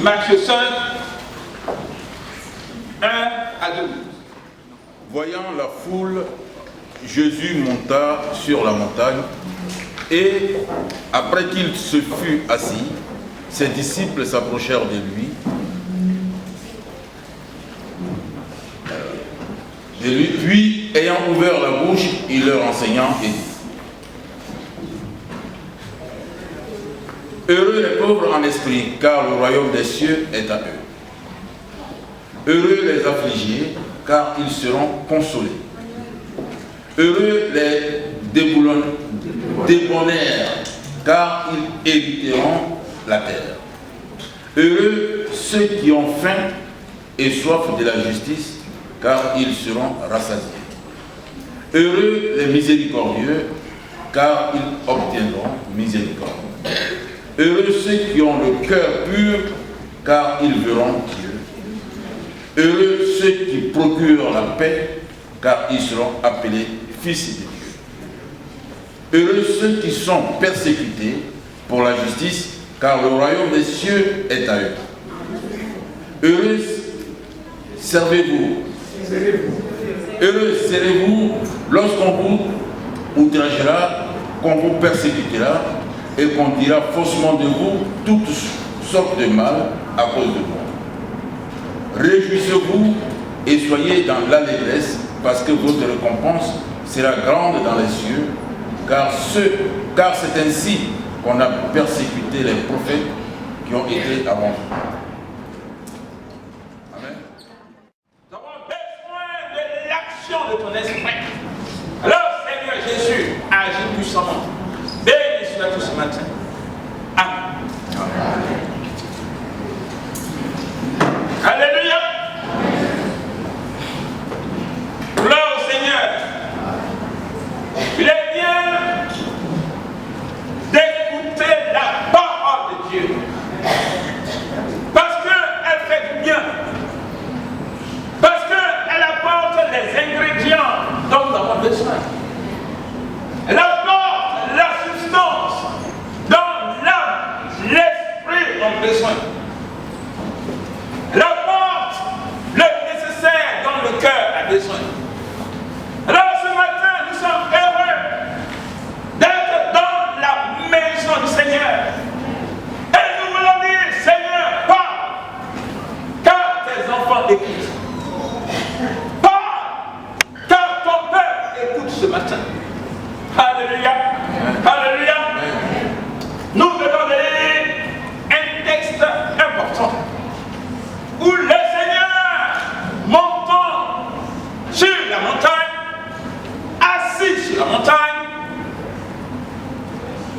Matthieu 5, 1 à 12. Voyant la foule, Jésus monta sur la montagne et, après qu'il se fut assis, ses disciples s'approchèrent de lui. Puis, ayant ouvert la bouche, il leur enseigna et dit: Heureux les pauvres en esprit, car le royaume des cieux est à eux. Heureux les affligés, car ils seront consolés. Heureux les débonnaires, car ils hériteront la terre. Heureux ceux qui ont faim et soif de la justice, car ils seront rassasiés. Heureux les miséricordieux, car ils obtiendront miséricorde. Heureux ceux qui ont le cœur pur, car ils verront Dieu. Heureux ceux qui procurent la paix, car ils seront appelés fils de Dieu. Heureux ceux qui sont persécutés pour la justice, car le royaume des cieux est à eux. Heureux servez-vous. Heureux serez-vous lorsqu'on vous outragera, qu'on vous persécutera et qu'on dira faussement de vous toutes sortes de mal à cause de moi. Réjouissez-vous et soyez dans l'allégresse, parce que votre récompense sera grande dans les cieux, car c'est ainsi qu'on a persécuté les prophètes qui ont été avant vous. Amen. Nous avons besoin de l'action de ton esprit. Alors, Seigneur Jésus, agis puissamment. Béni sois-tu ce matin. Amen. Alléluia. Gloire au Seigneur. Il est bien d'écouter la parole de Dieu. Parce qu'elle fait du bien. Parce qu'elle apporte les ingrédients dont nous avons besoin. Elle apporte la substance dont l'âme, l'esprit ont besoin. Elle apporte le nécessaire dont le cœur a besoin. Alors ce matin, nous sommes heureux d'être dans la maison du Seigneur. Et nous voulons dire, Seigneur, parle, car tes enfants écoutent. Parle, car ton peuple écoute ce matin. Alléluia. Alléluia. Nous venons de lire un texte important où le Seigneur, montant sur la montagne, assis sur la montagne,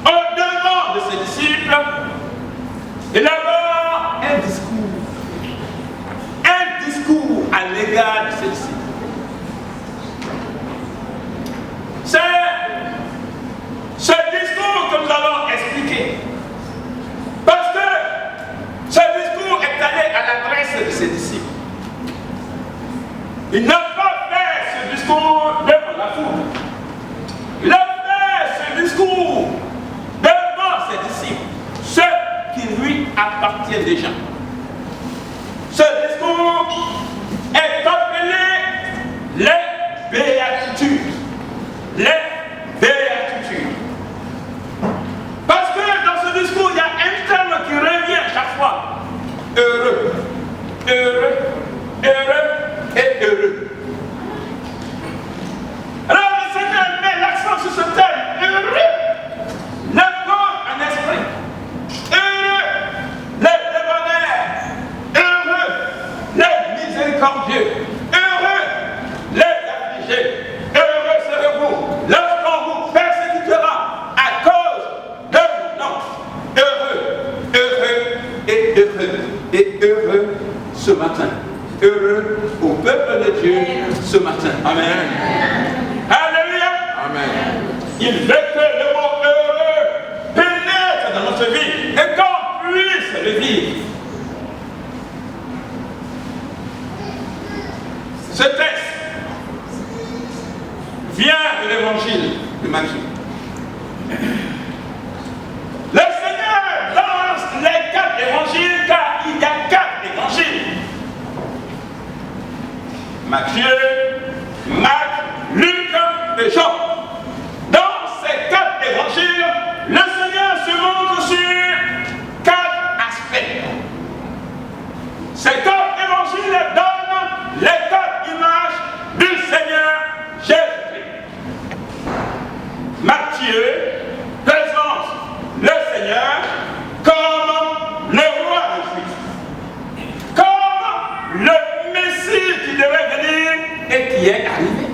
au devant de ses disciples, élabore un discours à l'égard de ses disciples. C'est ce discours que nous allons expliquer. Parce que ce discours est allé à l'adresse de ses disciples. Il n'a pas fait ce discours devant la foule. Il a fait ce discours devant ses disciples, ceux qui lui appartiennent déjà. Ce discours est appelé les béatitudes. Les béatitudes. Parce que dans ce discours, il y a un terme qui revient chaque fois. Heureux, heureux, heureux et heureux. Alors le Seigneur met l'accent sur ce terme. Heureux, le corps en esprit. Heureux, les débonnaires. Heureux, les miséricordieux. Heureux, les affligés. Heureux serez-vous lorsqu'on vous persécutera à cause de mon nom. Heureux, heureux et heureux. Et heureux ce matin. Heureux au peuple de Dieu ce matin. Amen. Alléluia. Amen. Il veut que le mot heureux pénètre dans notre vie et qu'on puisse le vivre. Ce texte vient de l'évangile de Matthieu. Le Seigneur lance les 4 évangiles car il y a 4 évangiles. Matthieu, Marc, Luc et Jean. Dans ces 4 évangiles, le Seigneur se montre sur 4 aspects. Ces 4 évangiles donnent les 4 images du Seigneur Jésus-Christ. Matthieu présente le Seigneur comme le roi des Juifs, comme le Messie qui devait venir et qui est arrivé.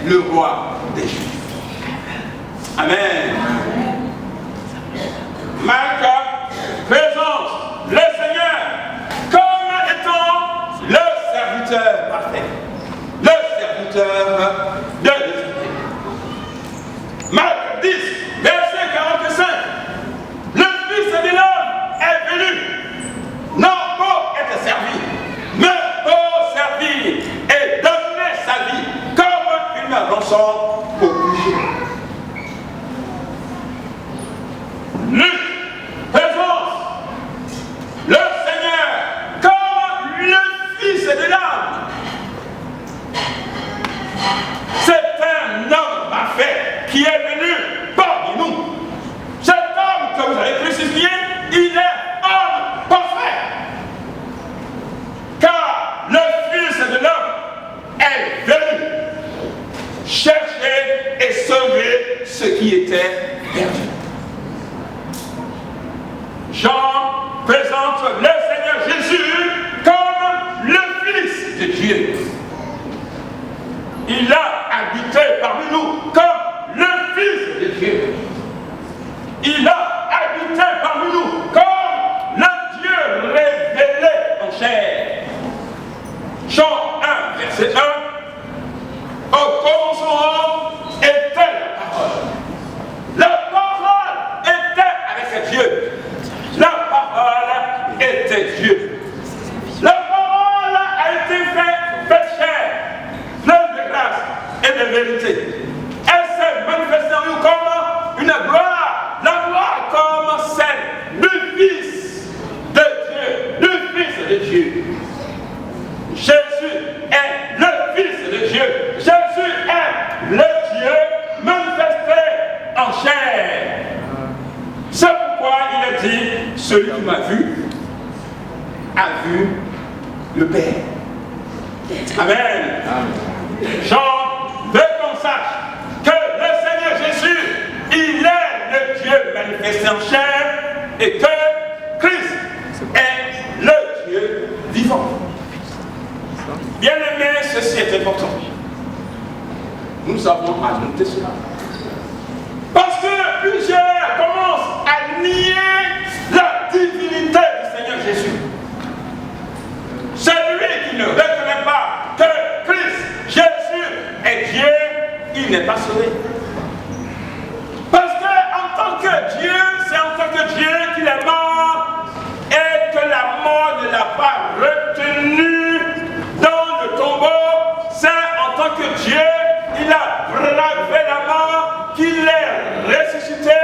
le roi des Juifs. Amen. Marc présente le Seigneur comme étant le serviteur parfait, le serviteur de Dieu. Marc 10, verset 45. Le Fils de l'homme est venu, non pour être servi, mais pour servir et donner sa vie comme une rançon au péché. Luc présente le Seigneur comme le Fils de l'homme. C'est un homme parfait qui est venu parmi nous. Cet homme que vous avez crucifié, il est homme parfait. Car le Fils de l'homme est venu chercher et sauver ce qui était perdu. Jean présente le Seigneur Jésus comme le Fils de Dieu. Il a habité parmi nous comme le Fils de Dieu. Il a habité parmi nous comme le Dieu révélé en chair. Jean 1, verset 1. Au commencement était la parole. La parole était avec Dieu. La parole était Dieu. La parole a été faite chair, pleine de grâce et de vérité. Elle s'est manifestée en nous comme une gloire, la gloire comme celle du Fils de Dieu, du Fils de Dieu. Jésus est le Fils de Dieu. Jésus est le Dieu manifesté en chair. C'est pourquoi il a dit, celui qui m'a vu a vu le Père. Amen. Jean veut qu'on sache que le Seigneur Jésus, il est le Dieu manifesté en chair et que Christ est le Dieu vivant. Bien aimé, ceci est important. Nous avons à noter cela. Parce que plusieurs commencent à nier la divinité du Seigneur Jésus. Celui qui ne reconnaît pas que Christ, Jésus est Dieu, il n'est pas sauvé. Parce qu'en tant que Dieu, c'est en tant que Dieu qu'il est mort et que la mort ne l'a pas retenu dans le tombeau. C'est en tant que Dieu, il a bravé la mort, qu'il est ressuscité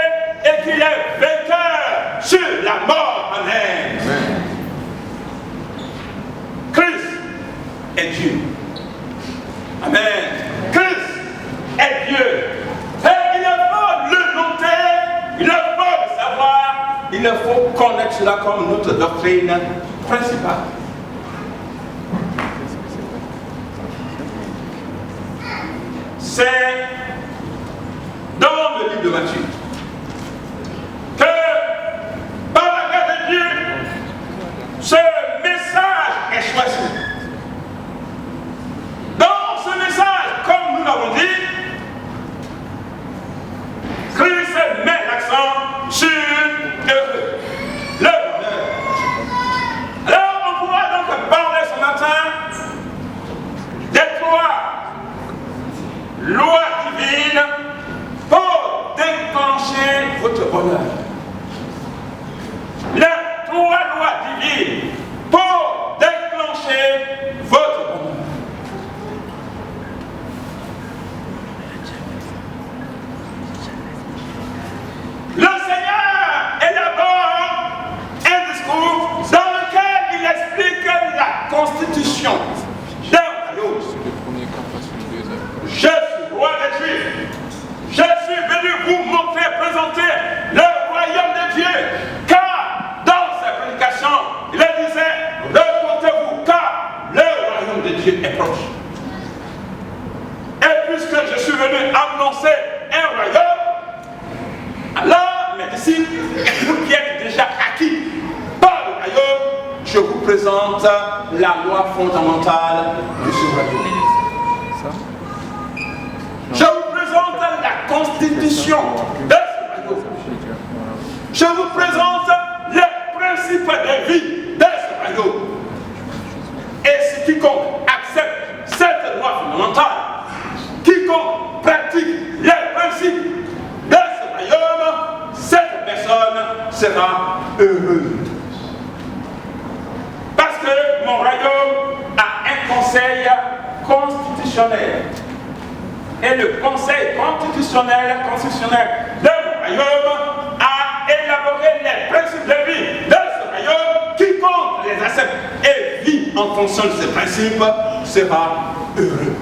et qu'il est vainqueur sur la mort. Amen. Amen. Christ est Dieu. Amen. Christ est Dieu. Et il faut le noter, il faut le savoir, il faut connaître cela comme notre doctrine principale. C'est dans le livre de Matthieu que par la grâce de Dieu, ce message est choisi. Dans ce message, comme nous l'avons dit, Christ met l'accent sur le bonheur. Alors on pourra donc parler ce matin des loi divine pour déclencher votre bonheur. Les trois lois divines pour déclencher votre bonheur. Le Seigneur élabore un discours dans lequel il explique la constitution d'un royaume. Je suis roi des Juifs. Je suis venu vous montrer, présenter le royaume de Dieu. Car dans sa prédication, il disait, reportez-vous, car le royaume de Dieu est proche. Et puisque je suis venu annoncer un royaume, alors mes disciples, vous qui êtes déjà acquis par le royaume, je vous présente la loi fondamentale de ce royaume. constitution de ce royaume. Je vous présente les principes de vie de ce royaume. Et si quiconque accepte cette loi fondamentale, quiconque pratique les principes de ce royaume, cette personne sera heureuse. Parce que mon royaume a un conseil constitutionnel. Et le conseil constitutionnel de mon royaume a élaboré les principes de vie de ce royaume. Quiconque les accepte et vit en fonction de ces principes sera heureux.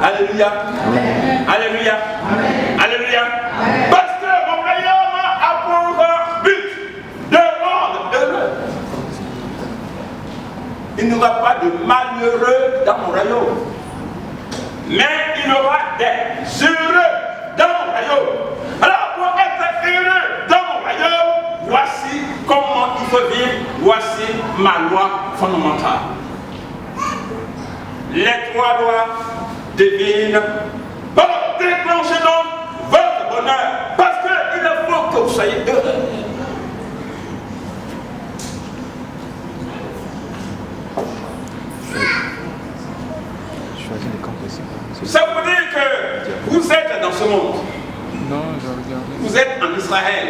Alléluia. Amen. Alléluia. Amen. Alléluia. Amen. Parce que mon royaume a pour but de rendre heureux. Il n'y aura pas de malheureux dans mon royaume. Mais il y aura des heureux dans mon royaume. Alors pour être heureux dans mon royaume, voici comment il faut vivre, voici ma loi fondamentale. Les 3 lois divines pour déclencher donc votre bonheur, parce qu'il faut que vous soyez heureux. Ça veut dire que vous êtes dans ce monde. Non, je regarde. Vous êtes en Israël.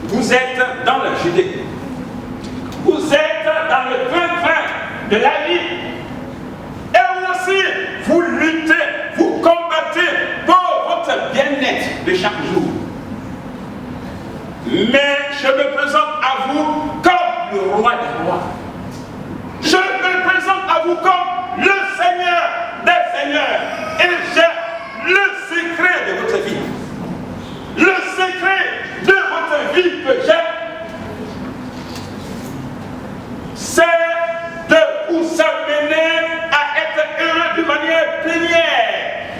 Vous êtes dans la Judée. Vous êtes dans le train de la vie. Et vous aussi, vous luttez, vous combattez pour votre bien-être de chaque jour. Mais je me présente à vous comme le roi des rois. Je me présente à vous comme le Seigneur des seigneurs. Et j'ai le secret de votre vie. Le secret de votre vie que j'ai, c'est de vous amener à être heureux d'une manière plénière.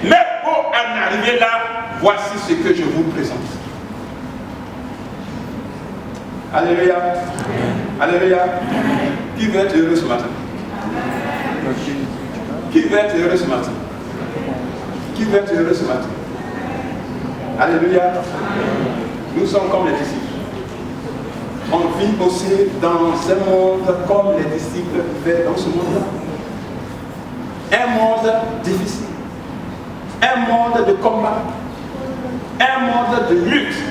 Mais pour en arriver là, voici ce que je vous présente. Alléluia. Alléluia. Qui veut être heureux ce matin? Qui veut être heureux ce matin? Qui veut être heureux ce matin? Alléluia. Nous sommes comme les disciples. On vit aussi dans un monde comme les disciples vivaient dans ce monde-là. Un monde difficile. Un monde de combat. Un monde de lutte.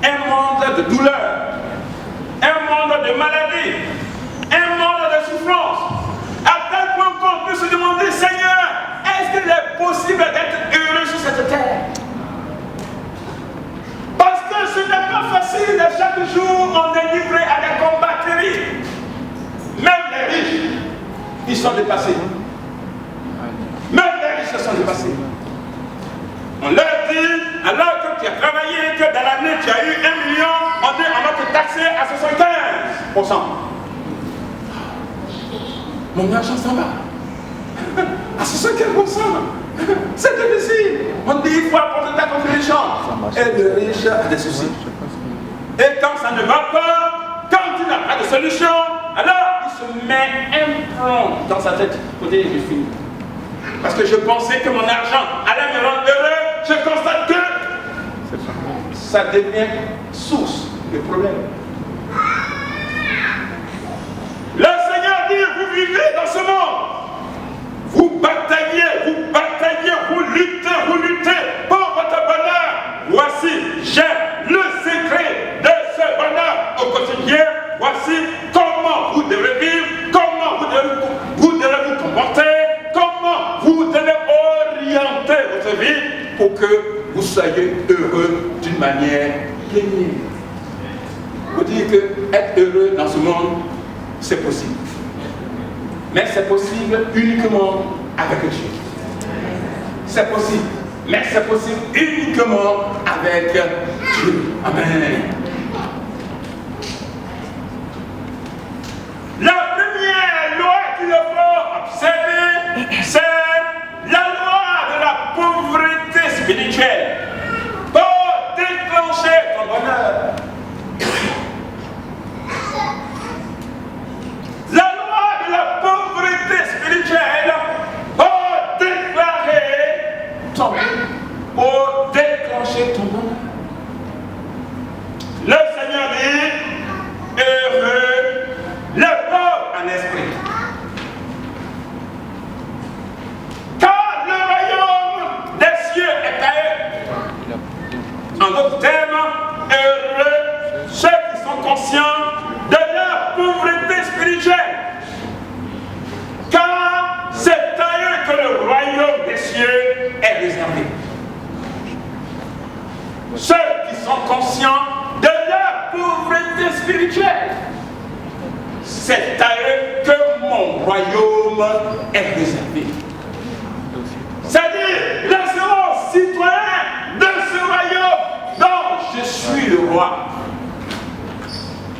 Un monde de douleur. Un monde de maladie. Un monde de souffrance. À tel point qu'on peut se demander, Seigneur, est-ce qu'il est possible d'être heureux sur cette terre? Parce que ce n'est pas facile. Chaque jour, on est livré à des combats terribles. Même les riches, ils sont dépassés. Même les riches sont dépassés. On leur dit, alors que tu as travaillé, que dans l'année tu as eu 1 million, on va te taxer à 75%. Mon argent s'en va. À 75%. C'est difficile. On dit, il faut apporter ta contribution. Et le riche a des soucis. Et quand ça ne va pas, quand il n'a pas de solution, alors il se met un plomb dans sa tête. Écoutez, j'ai fini. Parce que je pensais que mon argent allait me rendre heureux, je constate que ça devient source de problème. Le Seigneur dit, vous vivez dans ce monde. Vous bataillez, vous luttez pour votre bonheur. Voici, j'ai le secret de ce bonheur au quotidien. Voici comment vous devez vivre, comment vous devez vous comporter, comment vous devez orienter votre vie pour que vous soyez heureux d'une manière plénière. Vous dites que être heureux dans ce monde, c'est possible. Mais c'est possible uniquement avec Dieu. C'est possible. Mais c'est possible uniquement avec Dieu. Amen. La première loi qu'il faut observer, c'est la loi de la pauvreté spirituelle. Pour déclencher ton bonheur. La loi de la pauvreté spirituelle pour déclarer ton bonheur. c'est à eux que mon royaume est réservé. C'est-à-dire, nous serons citoyens de ce royaume dont je suis le roi.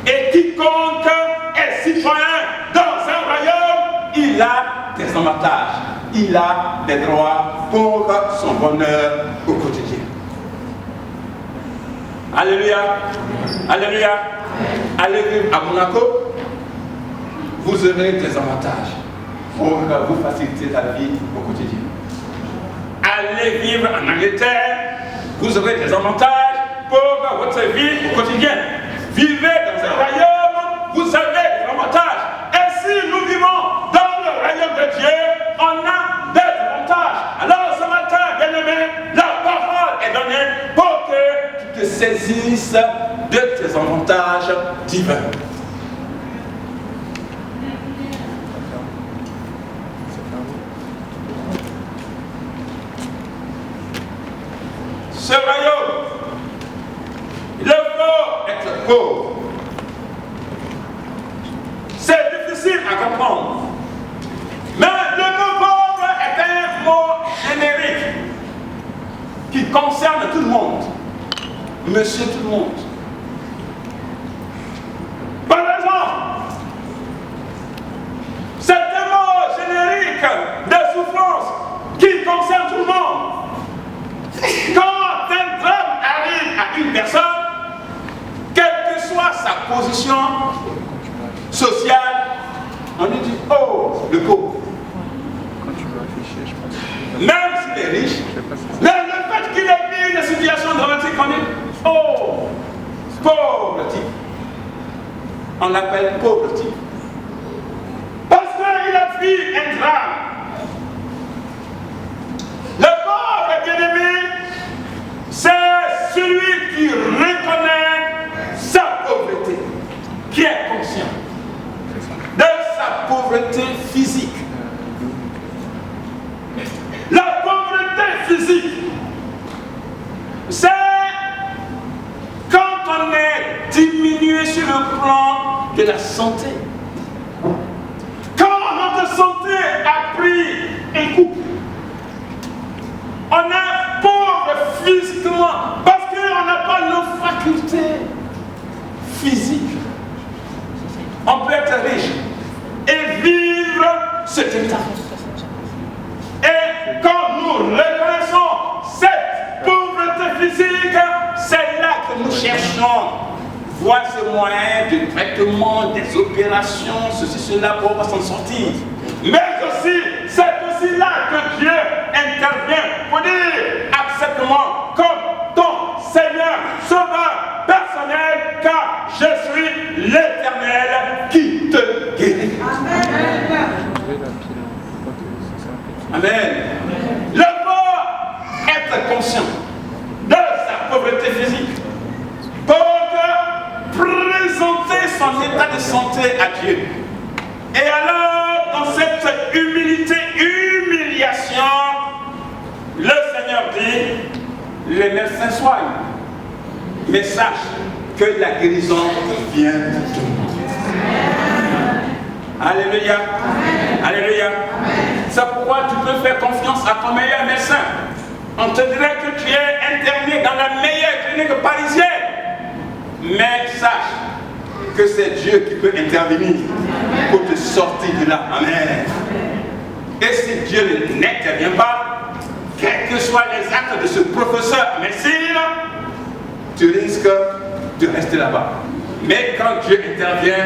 Et quiconque est citoyen dans un royaume, il a des avantages, il a des droits pour son bonheur au quotidien. Alléluia, alléluia. Allez vivre à Monaco, vous aurez des avantages pour vous faciliter la vie au quotidien. Allez vivre en Angleterre, vous aurez des avantages pour votre vie au quotidien. Vivez dans un royaume, vous avez des avantages. Et si nous vivons dans le royaume de Dieu, on a des avantages. Alors ce matin, bien-aimé, la parole est donnée pour que tu te saisisses de tes avantages divins. Ce royaume, il faut être pauvre. C'est difficile à comprendre. Mais le mot pauvre est un mot générique qui concerne tout le monde. Monsieur tout le monde. Par exemple, c'est un mot générique de souffrance qui concerne tout le monde. Quand un drame arrive à une personne, quelle que soit sa position sociale, on lui dit « Oh, le pauvre ». Même s'il est riche, mais le fait qu'il ait vu une situation dramatique, on dit « Oh, pauvre type ». On l'appelle pauvre type. Parce qu'il a vu un drame. Le pauvre bien-aimé, c'est celui qui reconnaît sa pauvreté, qui est conscient de sa pauvreté physique. La pauvreté physique, c'est quand on est diminué sur le plan de la santé. Quand notre santé a pris un coup. On est pauvre physiquement parce qu'on n'a pas nos facultés physiques. On peut être riche et vivre cet état. Et quand nous reconnaissons cette pauvreté physique, c'est là que nous cherchons voici moyens de traitement, des opérations, ceci, cela pour s'en sortir. Mais aussi, c'est aussi là que Dieu intervient pour dire accepte-moi comme ton Seigneur, Sauveur personnel, car je suis l'Éternel qui te guérit. Amen. Le faut être conscient de sa pauvreté physique pour présenter son état de santé à Dieu. Et alors, dans cette humiliation, le Seigneur dit, les médecins soignent, mais sache que la guérison vient de tout le monde. Alléluia. Amen. Alléluia. C'est pourquoi tu peux faire confiance à ton meilleur médecin. On te dirait que tu es interné dans la meilleure clinique parisienne. Mais sache que c'est Dieu qui peut intervenir pour te sortir de là. Amen. Et si Dieu n'intervient pas, quels que soient les actes de ce professeur en médecine, tu risques de rester là-bas. Mais quand Dieu intervient,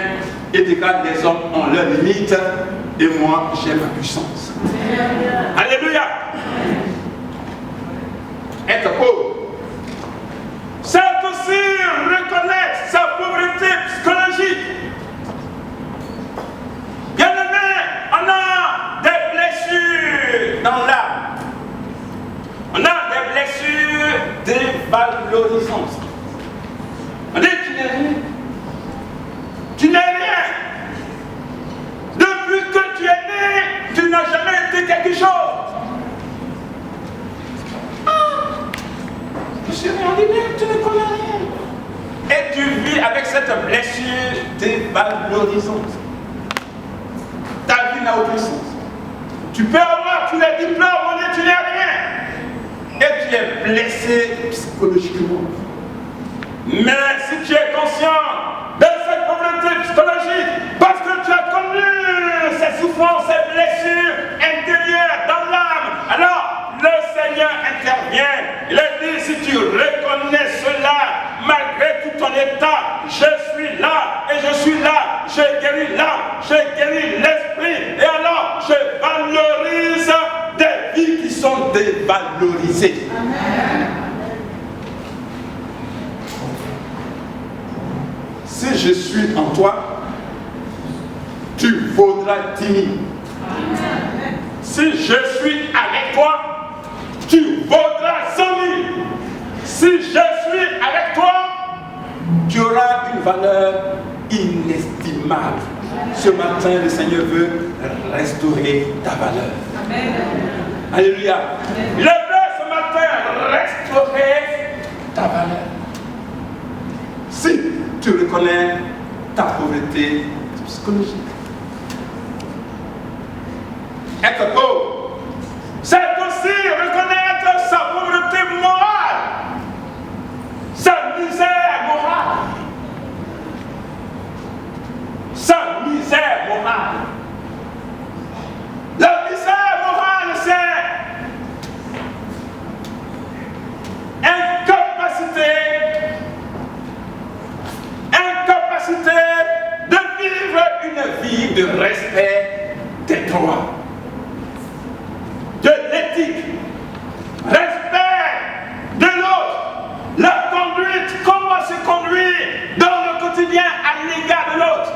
il dit que les hommes ont leurs limites et moi j'ai ma puissance. Alléluia. Être pauvre, c'est aussi reconnaître sa pauvreté psychologique. Bien aimé, on a des blessures dans l'âme. On a des blessures dévalorisantes. On dit tu n'es rien. Tu n'es rien. Depuis que tu es né, tu n'as jamais été quelque chose. Je suis rien, tu ne connais rien. Et tu vis avec cette blessure dévalorisante. qui n'a aucun sens. Tu peux avoir tous les diplômes, tu n'es rien. Et tu es blessé psychologiquement. Mais si tu es conscient de cette pauvreté psychologique, parce que tu as connu ces souffrances, ces blessures intérieures dans l'âme, alors le Seigneur intervient. Il a dit, si tu reconnais cela, malgré tout ton état, je suis là, et je suis là, je guéris l'âme, je guéris l'esprit, et alors je valorise des vies qui sont dévalorisées. Amen. Si je suis en toi, tu vaudras 10 000. Si je suis avec toi, tu vaudras 100 000. Si je suis avec toi, tu auras une valeur inestimable. Ce matin, le Seigneur veut restaurer ta valeur. Amen. Alléluia. Amen. Il veut ce matin restaurer ta valeur. Si tu reconnais ta pauvreté psychologique. Être pauvre, c'est aussi reconnaître sa pauvreté morale, sa misère morale. Sa misère morale. La misère morale, c'est incapacité de vivre une vie de respect des droits, de l'éthique, respect de l'autre, la conduite, comment se conduire dans le quotidien à l'égard de l'autre.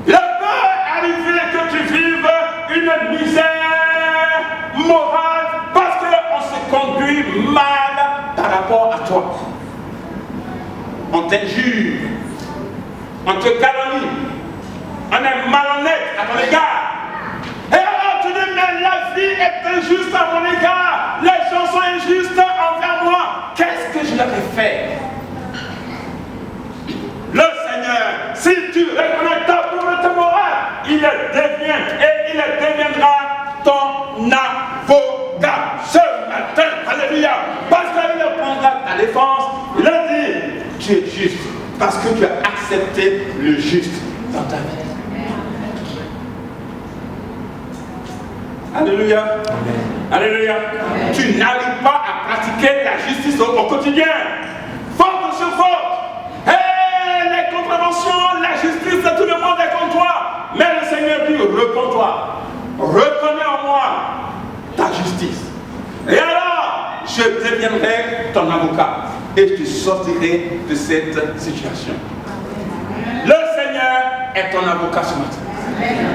Il peut arriver que tu vives une misère morale parce qu'on se conduit mal par rapport à toi. On t'injure, on te calomnie, on est malhonnête à ton égard. Et alors tu dis, mais la vie est injuste à mon égard, les gens sont injustes envers moi. Qu'est-ce que je leur ai fait? Le Seigneur, si tu reconnais ta pauvreté morale, il devient et il deviendra ton avocat ce matin. Alléluia. Parce qu'il prendra ta défense. Il a dit, tu es juste parce que tu as accepté le juste dans ta vie. Alléluia. Amen. Alléluia. Amen. Tu n'arrives pas à pratiquer la justice au quotidien. Faute sur faute. Les contraventions, la justice, tout le monde est contre toi. Mais le Seigneur dit, repens-toi. Reconnais en moi ta justice. Et alors, je deviendrai ton avocat. Et je te sortirai de cette situation. Amen. Le Seigneur est ton avocat ce matin. Amen.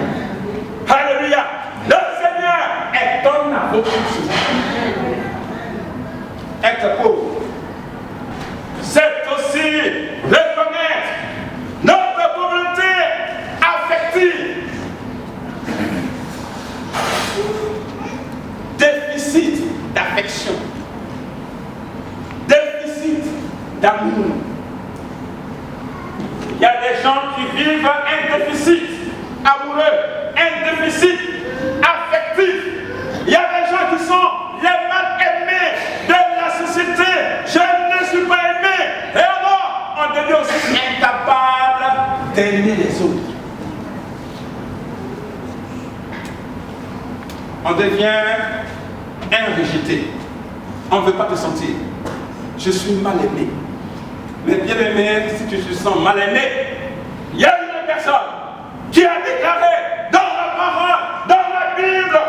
Alléluia. Le Seigneur est ton avocat ce matin. Être pauvre, c'est aussi reconnaître notre pauvreté affective. Déficit d'affection. Déficit d'amour. Il y a des gens qui vivent un déficit amoureux, un déficit affectif. Il y a des gens qui sont les mal aimés de la société. Je ne suis pas aimé. Et alors, on devient aussi incapable d'aimer les autres. On devient un rejeté. On ne veut pas te sentir. Je suis mal aimé. Mais bien aimé, si tu te sens mal aimé, il y a une personne qui a déclaré dans la parole, dans la Bible,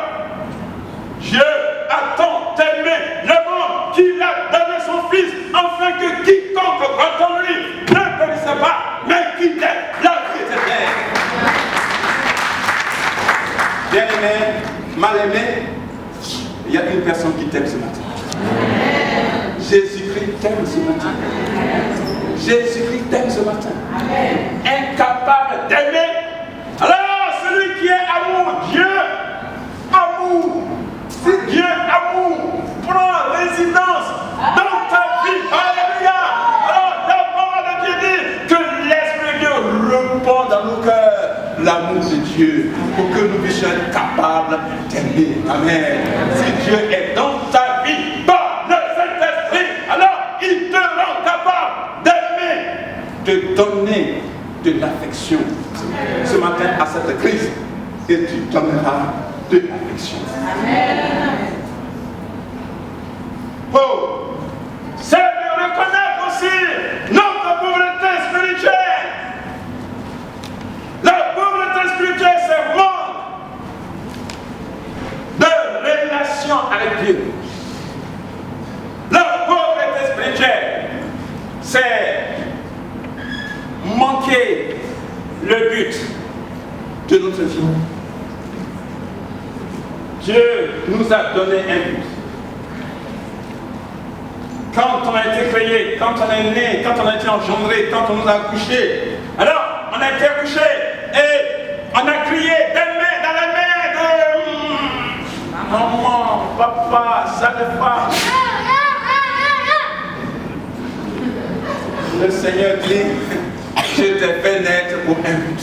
Dieu a tant aimé le monde qu'il a donné son Fils, afin que quiconque croit en lui ne périsse pas, mais qu'il ait la vie éternelle. Bien aimé, mal aimé, il y a une personne qui t'aime ce matin. Jésus-Christ t'aime ce matin. Jésus-Christ t'aime ce matin. Incapable d'aimer. Alors celui qui est amour, Dieu, amour. Si Dieu, amour, prend résidence dans ta vie, alléluia. Alors la parole de Dieu dit que l'Esprit de Dieu répond dans nos cœurs. l'amour de Dieu pour que nous puissions être capables d'aimer. Amen. Si Dieu est dans ta vie, par le Saint-Esprit, alors il te rend capable d'aimer, de donner de l'affection. Ce matin à cette crise, et tu donneras de l'affection. Amen. Oh, c'est de reconnaître aussi notre pauvreté spirituelle. La pauvreté spirituelle, c'est manque de relation avec Dieu. La pauvreté spirituelle, c'est manquer le but de notre vie. Dieu nous a donné un but. Quand on a été créé, quand on est né, quand on a été engendré, quand on nous a accouchés, alors on a été accouché et on a crié d'aimer dans la main de maman, papa, ça ne pas. Le Seigneur dit, je t'ai fait naître pour un but.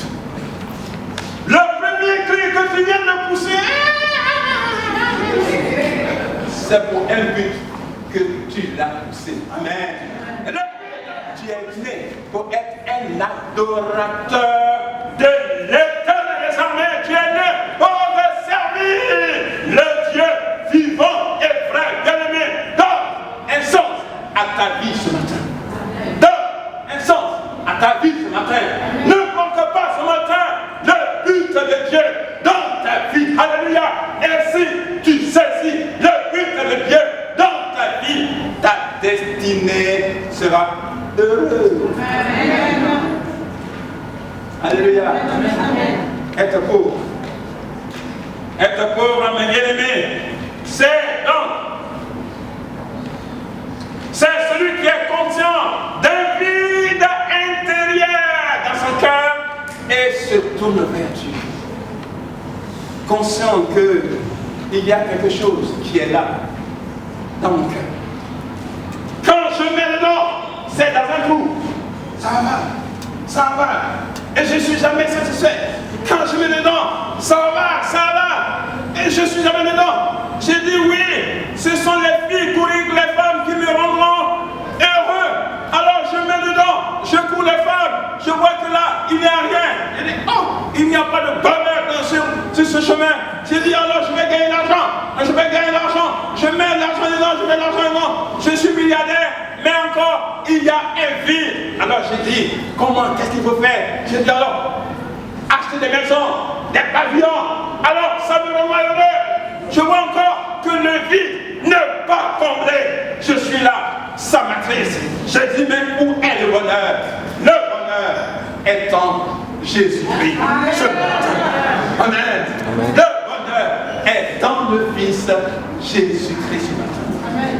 Le premier cri que tu viens de pousser, c'est pour un but que tu l'as poussé. Amen. Tu es né pour être un adorateur de l'Éternel des armées. Tu es né pour servir le Dieu vivant et vrai, bien-aimé. Donne un sens à ta vie ce matin. Donne un sens à ta vie ce matin. Ne manque pas ce matin le but de Dieu dans ta vie. Alléluia. Et si tu saisis le but de Dieu dans ta vie, ta destinée sera heureuse. Amen. Alléluia. Être pauvre. Être pauvre, mes bien-aimés, c'est celui qui est conscient d'un vide intérieur dans son cœur et se tourne vers Dieu. Conscient qu'il y a quelque chose qui est là dans mon cœur. Quand je mets dedans, c'est dans un coup. Ça va. Et je ne suis jamais satisfait. Quand je mets dedans, ça va. Et je ne suis jamais dedans. J'ai dit oui, ce sont les filles, les femmes qui me rendront heureux. Alors je mets dedans, je cours les femmes, je vois que là, il n'y a rien. Je dis, oh, il n'y a pas de bonheur sur ce chemin. J'ai dit, alors je vais gagner l'argent. Je mets l'argent dedans, je mets l'argent dedans. Je suis milliardaire, mais encore, il y a un vide. Alors j'ai dit, comment, qu'est-ce qu'il faut faire? J'ai dit, alors, acheter des maisons, des pavillons. Alors, ça me rend heureux. Je vois encore que le vide n'est pas comblé. Je suis là, ça m'attriste. Je dis, mais où est le bonheur? Le bonheur est en Jésus-Christ. Ce matin. Amen. Le bonheur est dans le Fils Jésus-Christ ce matin. Amen.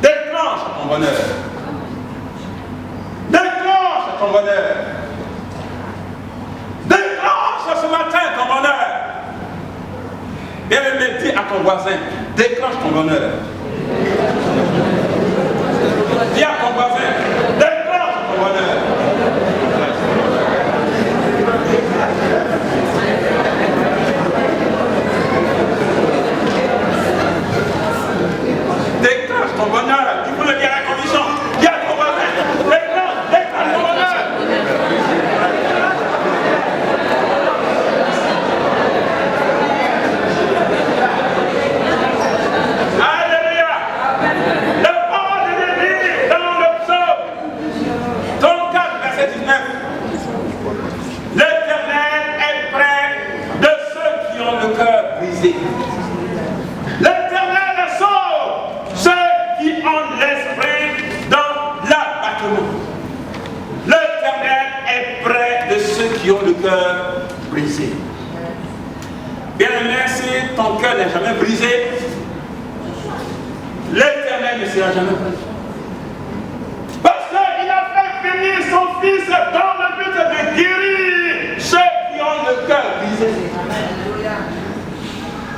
Déclenche ton bonheur. Déclenche ton bonheur. Déclenche ce matin ton bonheur. Bien-aimé, dis à ton voisin, déclenche ton bonheur. Dis à ton voisin, déclenche ton bonheur. Déclenche ton bonheur. Tu peux le dire à condition. Dis à ton voisin, déclenche ton bonheur. L'Éternel est près de ceux qui ont le cœur brisé. L'Éternel sauve ceux qui ont l'esprit dans l'abattement. L'Éternel est près de ceux qui ont le cœur brisé. Bien-aimé, si ton cœur n'est jamais brisé, l'Éternel ne sera jamais brisé. Parce qu'il a fait venir son Fils dans le but de guérir ceux qui ont le cœur brisé.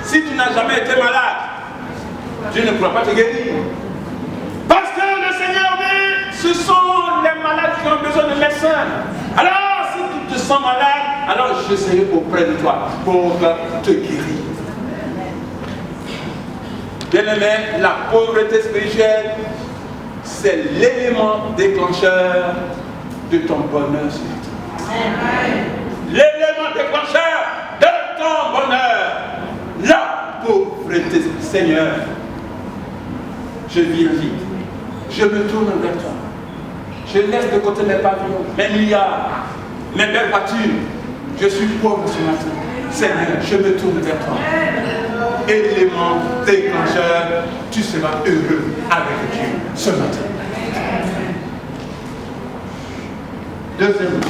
Si tu n'as jamais été malade, Dieu ne pourra pas te guérir. Parce que le Seigneur dit, ce sont les malades qui ont besoin de médecins. Alors, si tu te sens malade, alors je serai auprès de toi pour te guérir. Bien-aimé, la pauvreté spirituelle, c'est l'élément déclencheur de ton bonheur spirituel. L'élément déclencheur de ton bonheur. La pauvreté, Seigneur, je viens vite. Je me tourne vers toi. Je laisse de côté mes pavillons, mes milliards, mes belles voitures. Je suis pauvre ce matin. Seigneur, je me tourne vers toi. Élément déclencheur, tu seras heureux avec Dieu ce matin. Deuxième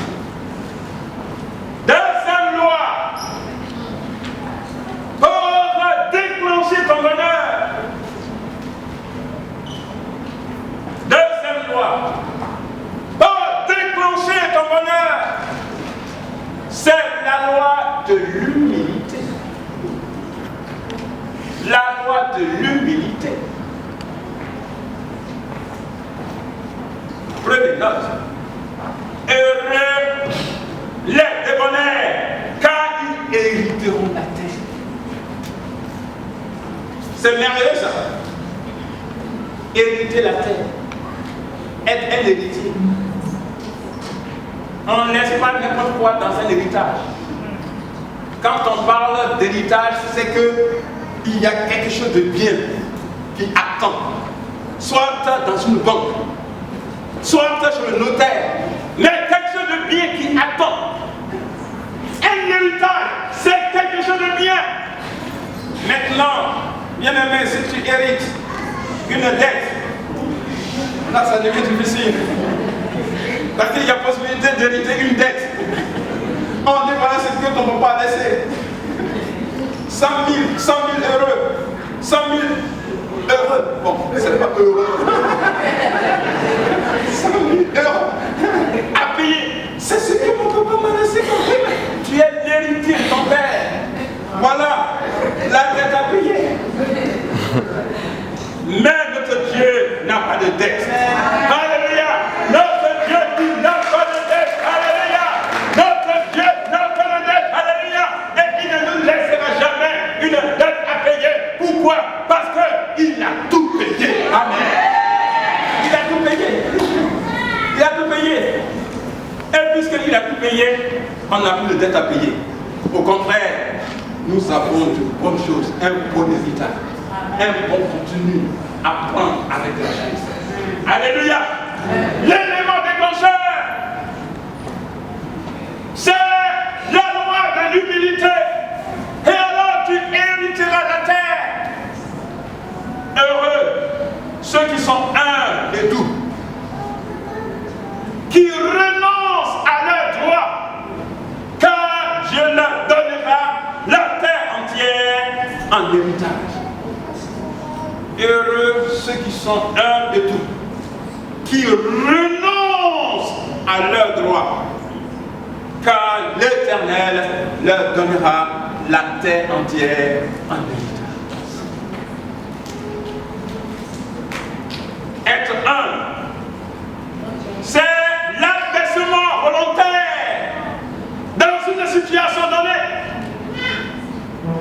loi. Pour déclencher ton bonheur. Deuxième loi. Pour déclencher ton bonheur. C'est la loi de l'humilité. La loi de l'humilité. Prenez note. Heureux les débonnaires, car ils hériteront la terre. C'est merveilleux ça. Hériter la terre. Être un héritier. On ne laisse pas n'importe quoi dans un héritage. Quand on parle d'héritage, c'est qu'il y a quelque chose de bien qui attend. Soit dans une banque, soit chez le notaire, mais quelque chose de bien qui attend. Un héritage, c'est quelque chose de bien. Maintenant, bien aimé, si tu hérites une dette, là ça devient difficile. Parce qu'il y a possibilité d'hériter une dette. On dit voilà ce que ton papa a laissé. 100 000 euros. 100 000 euros. Bon, c'est pas heureux. 100 000 euros à payer. C'est ce que mon papa m'a laissé. Tu es l'héritier de ton père. Voilà, la dette à payer. Mais notre Dieu n'a pas de dette. Alléluia. Notre Dieu qui n'a pas de dette. Alléluia. Notre Dieu n'a pas de dette. Alléluia. Et il ne nous laissera jamais une dette à payer. Pourquoi? Parce qu'il a tout payé. Amen. Il a tout payé. Il a tout payé. Et puisqu'il a tout payé, on n'a plus de dette à payer. Au contraire, nous avons de bonnes choses, un bon héritage, un bon contenu à prendre avec la Christ. Alléluia. L'élément déclencheur, c'est la loi de l'humilité. Et alors tu hériteras la terre. Heureux ceux qui sont humbles et doux, qui renoncent à leurs droits, car Dieu leur donnera la terre entière en héritage. Heureux ceux qui sont humbles et doux, qui renoncent à leurs droits, car l'Éternel leur donnera la terre entière en héritage. Être humble, c'est l'abaissement volontaire dans une situation donnée.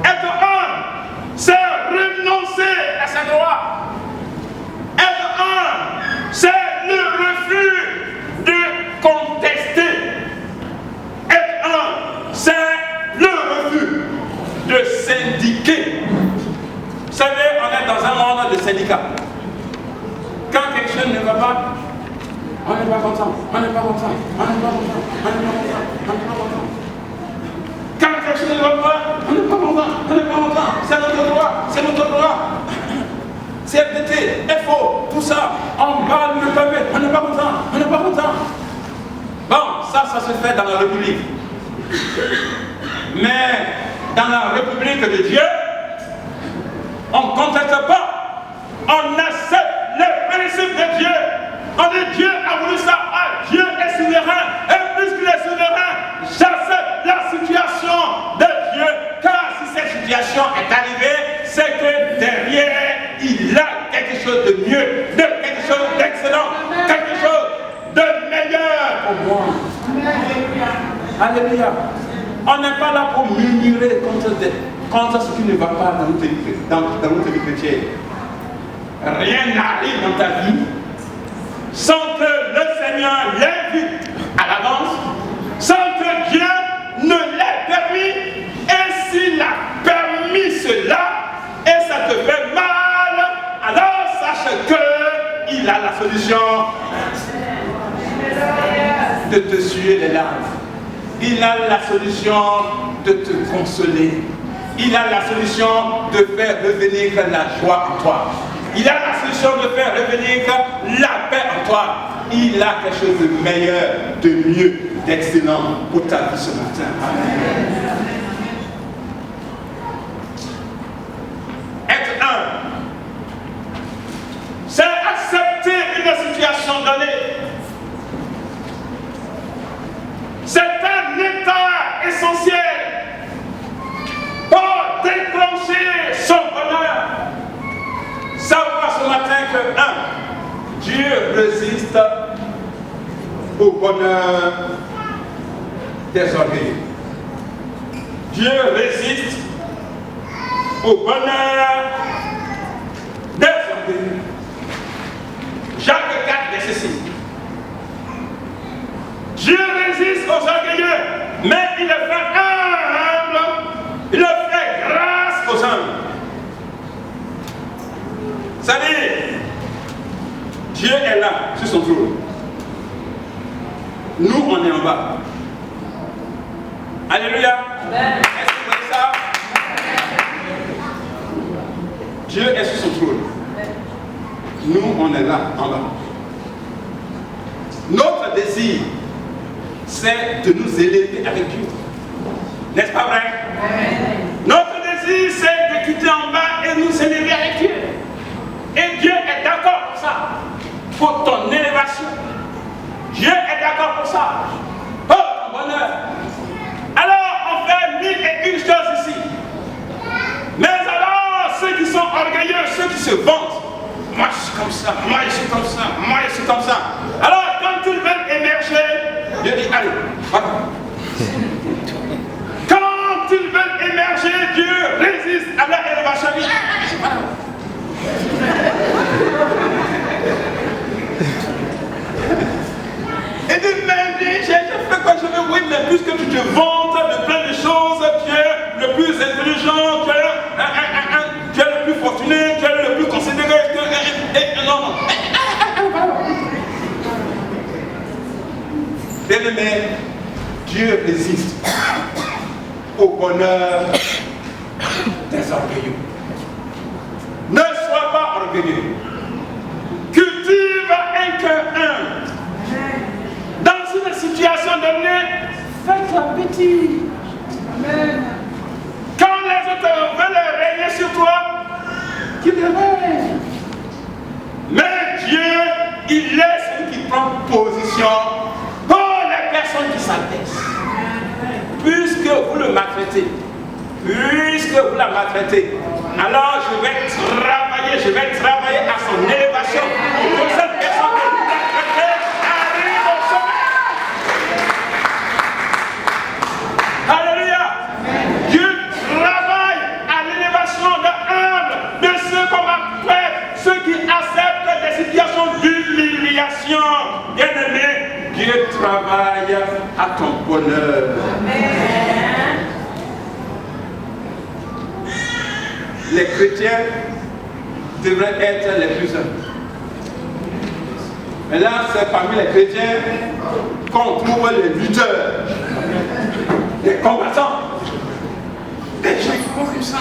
Être humble, c'est renoncer à sa gloire. Être humble, c'est le refus de contester. Être humble, c'est le refus de syndiquer. Vous savez, on est dans un monde de syndicats. Quand quelque chose ne va pas, on n'est pas content, on n'est pas content, on n'est pas content, on n'est pas content, on n'est pas content. Quand quelque chose ne va pas, on n'est pas content, on n'est pas content. C'est notre droit, c'est notre droit. CFDT, FO, tout ça, on parle le pavé, on n'est pas content, on n'est pas content. Bon, ça se fait dans la République. Mais dans la République de Dieu, on ne conteste pas, on accepte les principes de Dieu. On dit Dieu a voulu ça, Dieu est souverain, et puisqu'il est souverain, j'accepte la situation de Dieu, car si cette situation est arrivée, c'est que derrière, il a quelque chose de mieux, de quelque chose d'excellent, quelque chose de meilleur pour moi. Alléluia. On n'est pas là pour murmurer contre ce qui ne va pas dans notre vie chrétienne. Rien n'arrive dans ta vie sans que le Seigneur l'ait vu à l'avance, sans que Dieu ne l'ait permis. Et s'il a permis cela et ça te fait mal, alors sache qu'il a la solution de te suer les larmes. Il a la solution de te consoler. Il a la solution de faire revenir la joie en toi. Il a la solution de faire revenir la paix en toi. Il a quelque chose de meilleur, de mieux, d'excellent pour ta vie ce matin. Amen. Être humble, c'est accepter une situation donnée. C'est un état essentiel pour déclencher son bonheur. Savoir ce matin que, Dieu résiste au bonheur des orgueilleux. Dieu résiste au bonheur des orgueilleux. Jacques 4, verset 6. Dieu résiste aux orgueilleux, mais il le fait humble, il le fait grâce aux humbles. C'est-à-dire, Dieu est là, sur son trône. Nous, on est en bas. Alléluia. Est-ce que vous voyez ça? Dieu est sur son trône. Nous, on est là, en bas. Notre désir, c'est de nous élever avec Dieu. N'est-ce pas vrai? Notre désir, c'est de quitter en bas et nous élever avec Dieu. Et Dieu est d'accord pour ça, pour ton élévation. Dieu est d'accord pour ça, pour ton bonheur. Alors, on fait 1001 choses ici. Mais alors, ceux qui sont orgueilleux, ceux qui se vantent, moi je suis comme ça, moi je suis comme ça, moi je suis comme ça. Alors, quand ils veulent émerger, Dieu dit, allez, voilà. Quand ils veulent émerger, Dieu résiste à leur élévation. Et dit, mais j'ai fait quoi je veux, oui, mais puisque tu te vantes de plein de choses, tu es le plus intelligent, tu es le plus fortuné, tu es le plus considéré, non. Bien-aimé, Dieu résiste au bonheur des orgueilleux. Ne sois pas orgueilleux. Cultive un cœur humble. Dans une situation donnée, fais-toi petit. Amen. Quand les autres veulent régner sur toi, qu'ils le règnent. Mais Dieu, il laisse celui qui prend position pour les personnes qui s'abaissent. Puisque vous le maltraitez, puisque vous la maltraitez, alors je vais travailler à son élévation pour que cette personne que vous maltraitez arrive au sommet. Alléluia. Dieu travaille à l'élévation de ceux qu'on maltraite, ceux qui acceptent des situations d'humiliation. Bien-aimé, Dieu travaille à ton bonheur. Amen. Les chrétiens devraient être les plus humbles. Mais là, c'est parmi les chrétiens qu'on trouve les lutteurs, les combattants, des gens qui font comme ça.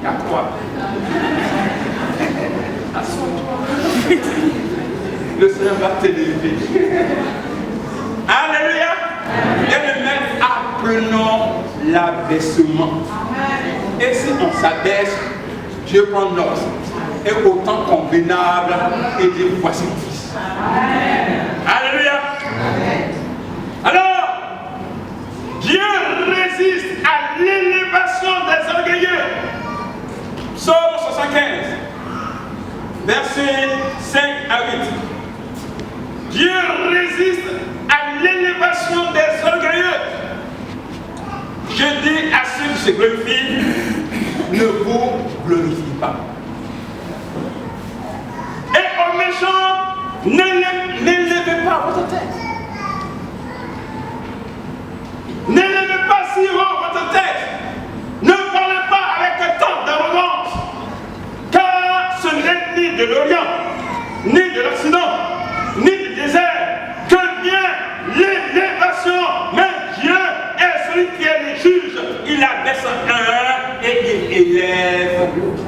Il y a quoi? Assois-toi. Le Seigneur va t'élever. Alléluia. Bien-aimés, apprenons l'abaissement. Et si on s'abaisse, Dieu prend note. Et autant convenable et dit, voici mon fils. Alléluia. Alors, Dieu résiste à l'élévation des orgueilleux. Psaume 75, versets 5 à 8. Dieu résiste à l'élévation des orgueilleux. Je dis à ceux qui se glorifient, ne vous glorifiez pas. Et aux méchants, n'élevez pas votre tête. N'élevez pas si haut votre tête. Ne parlez pas avec tant d'arrogance. Car ce n'est ni de l'Orient, ni de l'Occident, ni du désert que vient l'élévation. Mais Dieu est celui qui est le juge. Il abaisse un et il élève l'autre.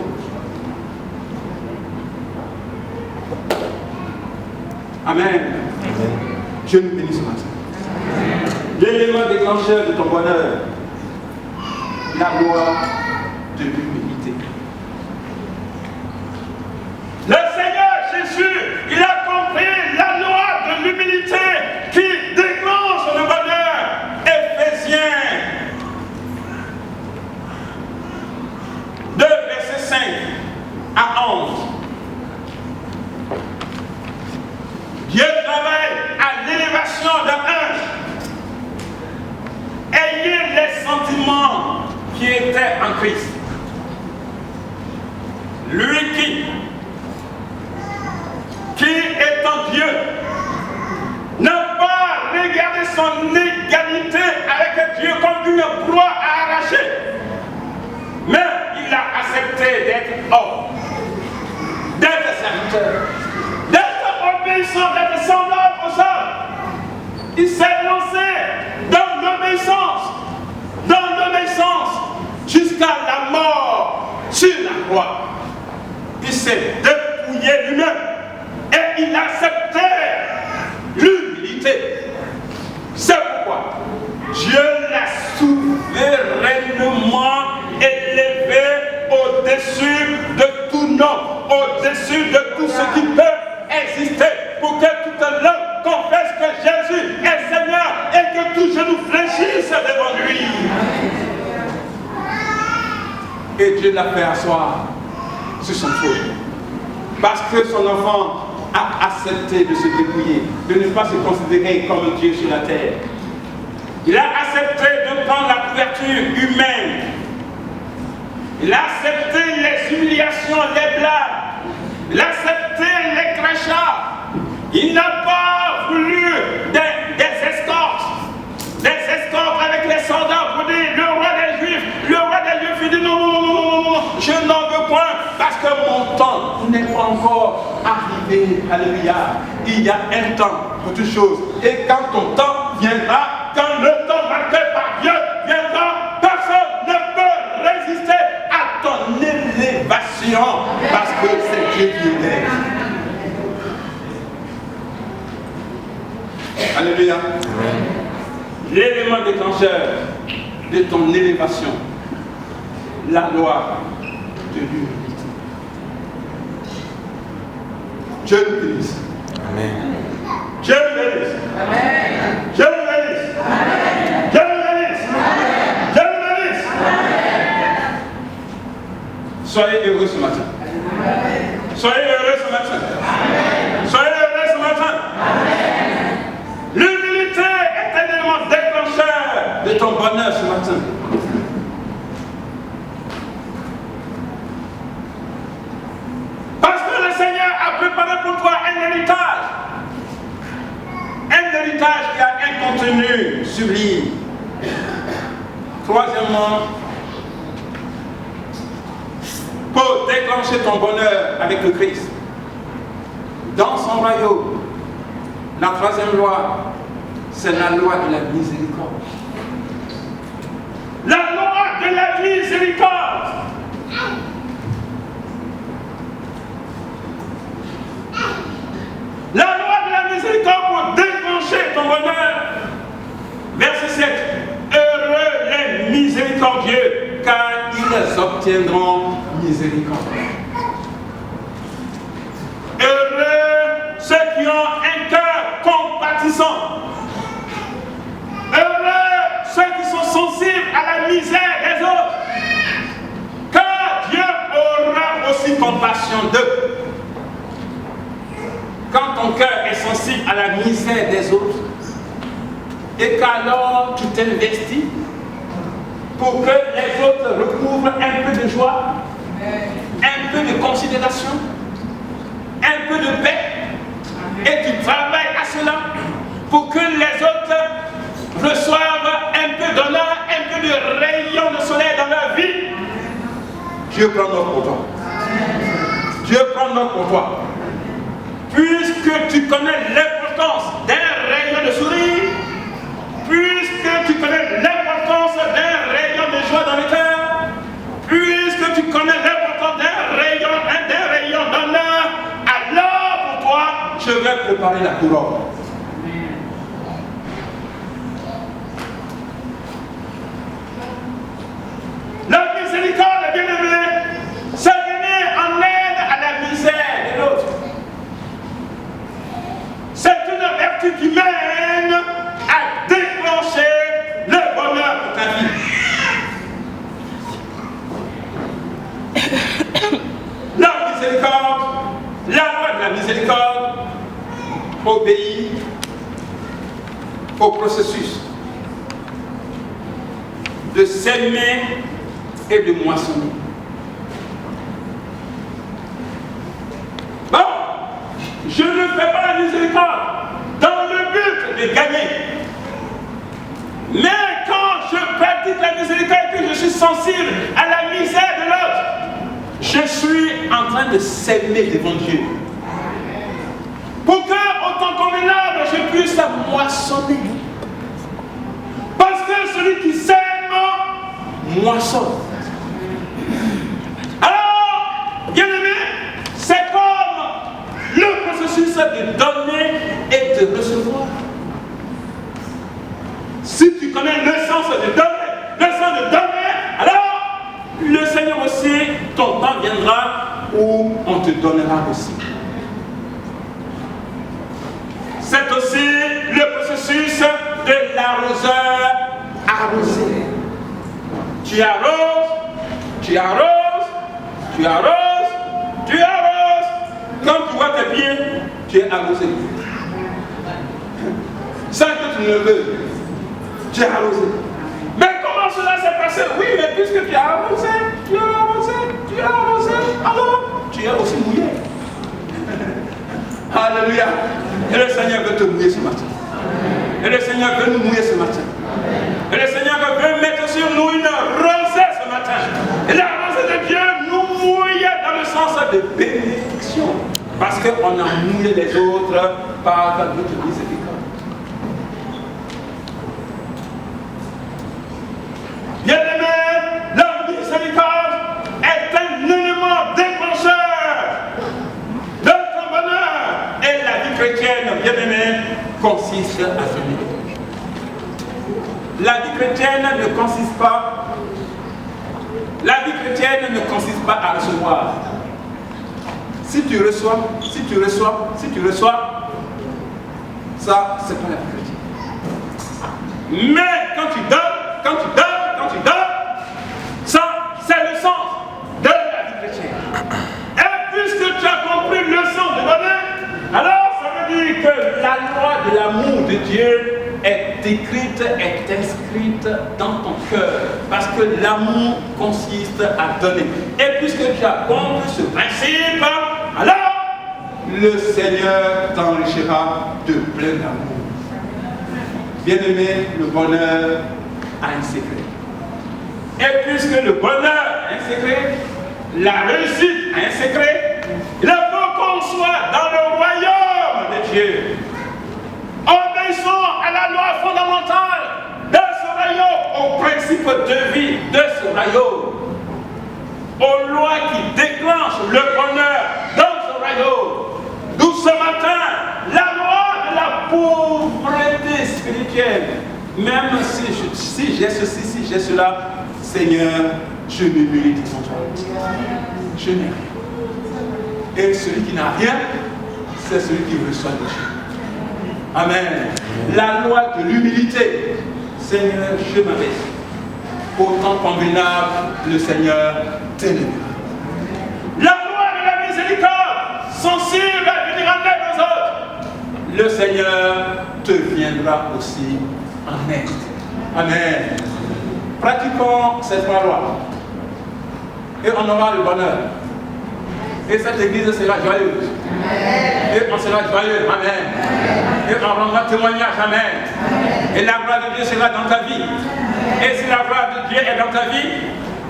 Amen. Je nous bénis ce matin. L'élément déclencheur de ton bonheur, la loi de l'humilité. Le Seigneur Jésus, il a compris la loi de l'humilité qui déclenche le bonheur. Éphésiens 2, verset 5 à 11. Dieu travaille à l'élévation d'un ange. Ayez les sentiments qui étaient en Christ. Lui qui étant Dieu, n'a pas regardé son égalité avec Dieu comme une proie à arracher, mais il a accepté d'être homme, d'être serviteur, d'être obéissant, d'être semblable aux hommes. Il s'est lancé dans l'obéissance jusqu'à la mort sur la croix. Il s'est dépouillé lui-même et il acceptait l'humilité. C'est pourquoi Dieu l'a souverainement élevé au-dessus de tout nom, au-dessus de tout ce qui peut exister, pour que toute langue confesse que Jésus est Seigneur et que tout genou fléchisse devant lui. Et Dieu l'a fait asseoir sur son trône. Parce que son enfant a accepté de se dépouiller, de ne pas se considérer comme Dieu sur la terre. Il a accepté de prendre la couverture humaine. Il a accepté les humiliations, les blâmes. Il a accepté les crachats. Il n'a pas voulu des escortes avec les soldats pour dire le roi des Juifs. Le roi des Juifs, il dit non, je n'en veux point parce que mon temps n'est pas encore arrivé. Alléluia. Il y a un temps pour toutes choses. Et quand ton temps viendra, quand le temps marqué par Dieu viendra, personne ne peut résister à ton élévation parce que c'est Dieu qui est. Alléluia. L'élément déclencheur de ton élévation, la loi de l'humilité. Dieu nous bénisse. Amen. Dieu nous bénisse. Amen. Dieu nous bénisse. Amen. Dieu nous bénisse. Amen. Dieu nous bénisse. Amen. Soyez heureux ce matin. Amen. Soyez heureux ce matin. Amen. Soyez heureux ce matin. Amen. L'humilité est un élément déclencheur de ton bonheur ce matin. Parce que le Seigneur a préparé pour toi un héritage. Un héritage qui a un contenu sublime. Troisièmement, pour déclencher ton bonheur avec le Christ, dans son royaume, la troisième loi, c'est la loi de la miséricorde. La loi de la miséricorde. La loi de la miséricorde pour déclencher ton bonheur. Verset 7. Heureux les miséricordieux, car ils obtiendront miséricorde. Heureux ceux qui ont un cœur compatissant. Heureux ceux qui sont sensibles à la misère des autres. Car Dieu aura aussi compassion d'eux. quand ton cœur est sensible à la misère des autres, et qu'alors tu t'investis pour que les autres recouvrent un peu de joie, un peu de considération, un peu de paix, et tu travailles à cela pour que les autres reçoivent un peu d'honneur, un peu de rayon de soleil dans leur vie, Dieu prend note pour toi. Dieu prend note pour toi. Puisque tu connais l'importance d'un rayon de sourire, puisque tu connais l'importance d'un rayon de joie dans le cœur, puisque tu connais l'importance d'un rayon d'honneur, alors pour toi, je vais préparer la couronne. La miséricorde, bien-aimé, c'est venir en aide à la misère de l'autre. C'est une vertu qui mène à déclencher le bonheur de ta vie. La miséricorde, la loi de la miséricorde obéit au processus de s'aimer et de moissonner. Bon, je ne fais pas la miséricorde dans le but de gagner. Mais quand je pratique la miséricorde et que je suis sensible à la misère de l'autre, je suis en train de s'aimer devant Dieu. Pour que, autant convenable, je puisse moissonner. Parce que celui qui s'aime moissonne. Alors, bien-aimé, c'est comme le processus de donner et de recevoir. Si tu connais le sens de donner, alors le Seigneur aussi, ton temps viendra où on te donnera aussi. C'est aussi le processus de l'arroseur arrosé. Tu arroses, tu arroses, tu arroses, tu arroses. Quand tu vois tes pieds, tu es arrosé. Sans que tu ne le veuilles, tu es arrosé. Mais comment cela s'est passé? Oui, mais puisque tu as arrosé, alors tu es aussi mouillé. Alléluia. Et le Seigneur veut te mouiller ce matin. Et le Seigneur veut nous mouiller ce matin. Et le Seigneur veut mettre sur nous une rosée ce matin. Et la rosée de Dieu nous mouille dans le sens de bénédiction. Parce qu'on a mouillé les autres par notre miséricorde. Bien-aimé, la miséricorde est un élément déclencheur de ton bonheur. Et la vie chrétienne, bien-aimé, consiste à donner. La vie chrétienne ne consiste pas à recevoir. Si tu reçois, ça, c'est pas la vie chrétienne. Mais quand tu donnes, ça, c'est le sens de la vie chrétienne. Et puisque tu as compris le sens de donner, alors ça veut dire que la loi de l'amour de Dieu est écrite, est inscrite dans ton cœur. Parce que l'amour consiste à donner. Et puisque tu as compris ce principe, alors le Seigneur t'enrichira de plein d'amour. Bien-aimé, le bonheur a un secret. Et puisque le bonheur a un secret, la réussite a un secret, il faut qu'on soit dans le royaume de Dieu. Obéissons à la loi fondamentale de ce royaume, aux principes de vie de ce royaume, aux lois qui déclenchent le bonheur dans ce royaume. D'où ce matin, la loi de la pauvreté spirituelle. Même si j'ai ceci, si j'ai cela, Seigneur, je m'humilie devant toi. Je n'ai rien. Et celui qui n'a rien, c'est celui qui reçoit de Dieu. Amen. La loi de l'humilité. Seigneur, je m'abaisse. Autant convenable, le Seigneur t'élève. La loi de la miséricorde, sensible à venir en aide aux autres. le Seigneur te viendra aussi en aide. Amen. Pratiquons ces trois lois et on aura le bonheur. Et cette église sera joyeuse. Et on sera joyeux. Amen. Et on rendra témoignage. Amen. Et la gloire de Dieu sera dans ta vie. Et si la gloire de Dieu est dans ta vie,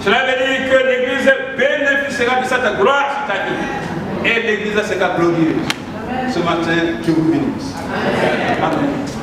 cela veut dire que l'église bénéficiera de cette gloire sur ta vie. Et l'église sera glorieuse. Ce matin, que vous bénisse. Amen.